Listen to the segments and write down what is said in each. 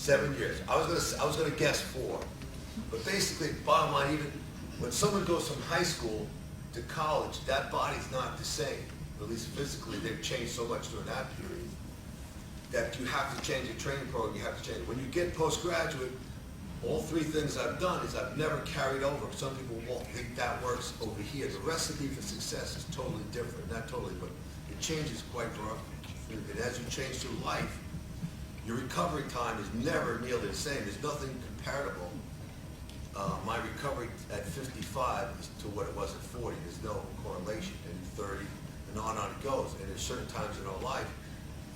7 years. I was gonna guess 4. But basically, bottom line, even when someone goes from high school to college, that body's not the same. At least physically, they've changed so much during that period that you have to change your training program, you have to change it. When you get postgraduate, all 3 things I've done is I've never carried over. Some people won't think that works over here. The recipe for success is totally different, not totally, but it changes quite rough. And as you change through life, your recovery time is never nearly the same. There's nothing comparable. My recovery at 55 is to what it was at 40. There's no correlation. And 30, and on it goes. And there's certain times in our life,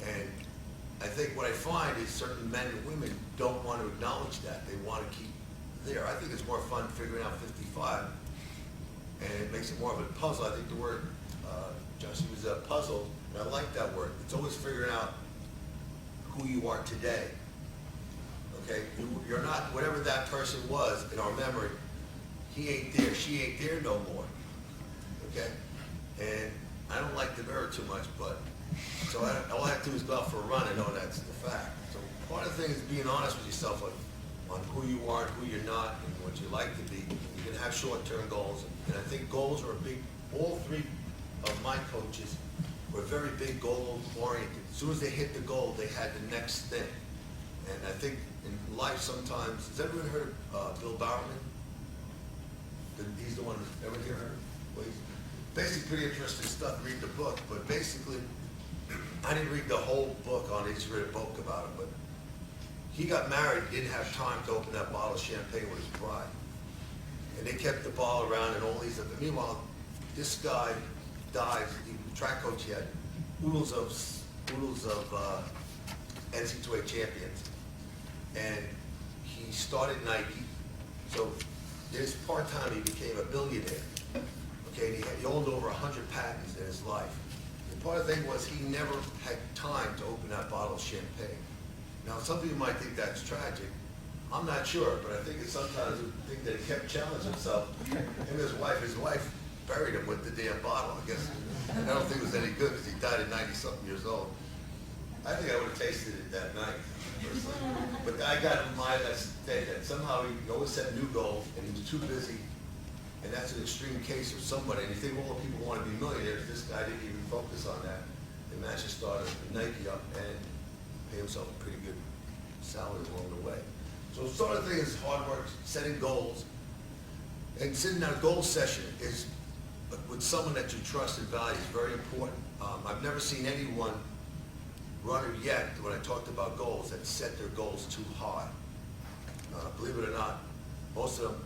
and I think what I find is certain men and women don't want to acknowledge that. They want to keep there. I think it's more fun figuring out 55, and it makes it more of a puzzle. I think the word, Josh, was a puzzle, and I like that word. It's always figuring out who you are today. Okay? You're not, whatever that person was in our memory, he ain't there, she ain't there no more. Okay? And I don't like the mirror too much, but so all I have to do is go out for a run and know that's the fact. So part of the thing is being honest with yourself on who you are and who you're not and what you like to be. You can have short-term goals, and I think goals are a big, all 3 of my coaches were very big goal-oriented. As soon as they hit the goal, they had the next thing. And I think in life sometimes, has everyone heard of Bill Bowerman? He's the one, everyone here heard? Well, he's basically pretty interesting stuff, read the book, but basically, I didn't read the whole book on it, just read a book about it, but he got married, didn't have time to open that bottle of champagne with his bride. And they kept the bottle around and all these other, meanwhile, this guy died, the track coach, he had oodles of NCAA champions. And he started Nike, so his part-time he became a billionaire. Okay, and he owned over 100 patents in his life. Part of the thing was he never had time to open that bottle of champagne. Now, some people might think that's tragic. I'm not sure, but I think it's sometimes a thing that he kept challenging himself. Him and his wife buried him with the damn bottle, I guess. And I don't think it was any good because he died at 90-something years old. I think I would have tasted it that night, personally. But I got in mind that somehow he always set new goals and he was too busy. And that's an extreme case of somebody. And you think, well, people want to be millionaires. This guy didn't even focus on that. And Matt just started Nike up and paid himself a pretty good salary along the way. So sort of thing is hard work, setting goals. And sitting down a goal session is with someone that you trust and value is very important. I've never seen anyone, runner yet, when I talked about goals, that set their goals too high. Believe it or not, most of them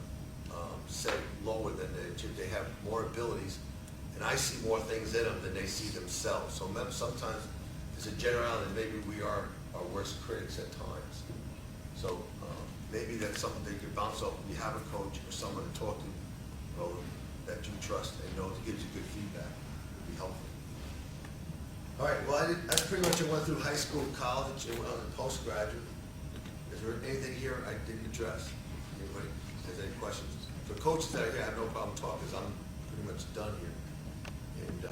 set lower than they have more abilities, and I see more things in them than they see themselves. So sometimes it's a generality, maybe we are our worst critics at times. So maybe that's something that you can bounce off when you have a coach or someone to talk to, that you trust and knows gives you good feedback. It would be helpful. All right, well, that's pretty much I went through high school, college, and went on to postgraduate. Is there anything here I didn't address? Anybody has any questions? For coaches that are here, I have no problem talking because I'm pretty much done here. And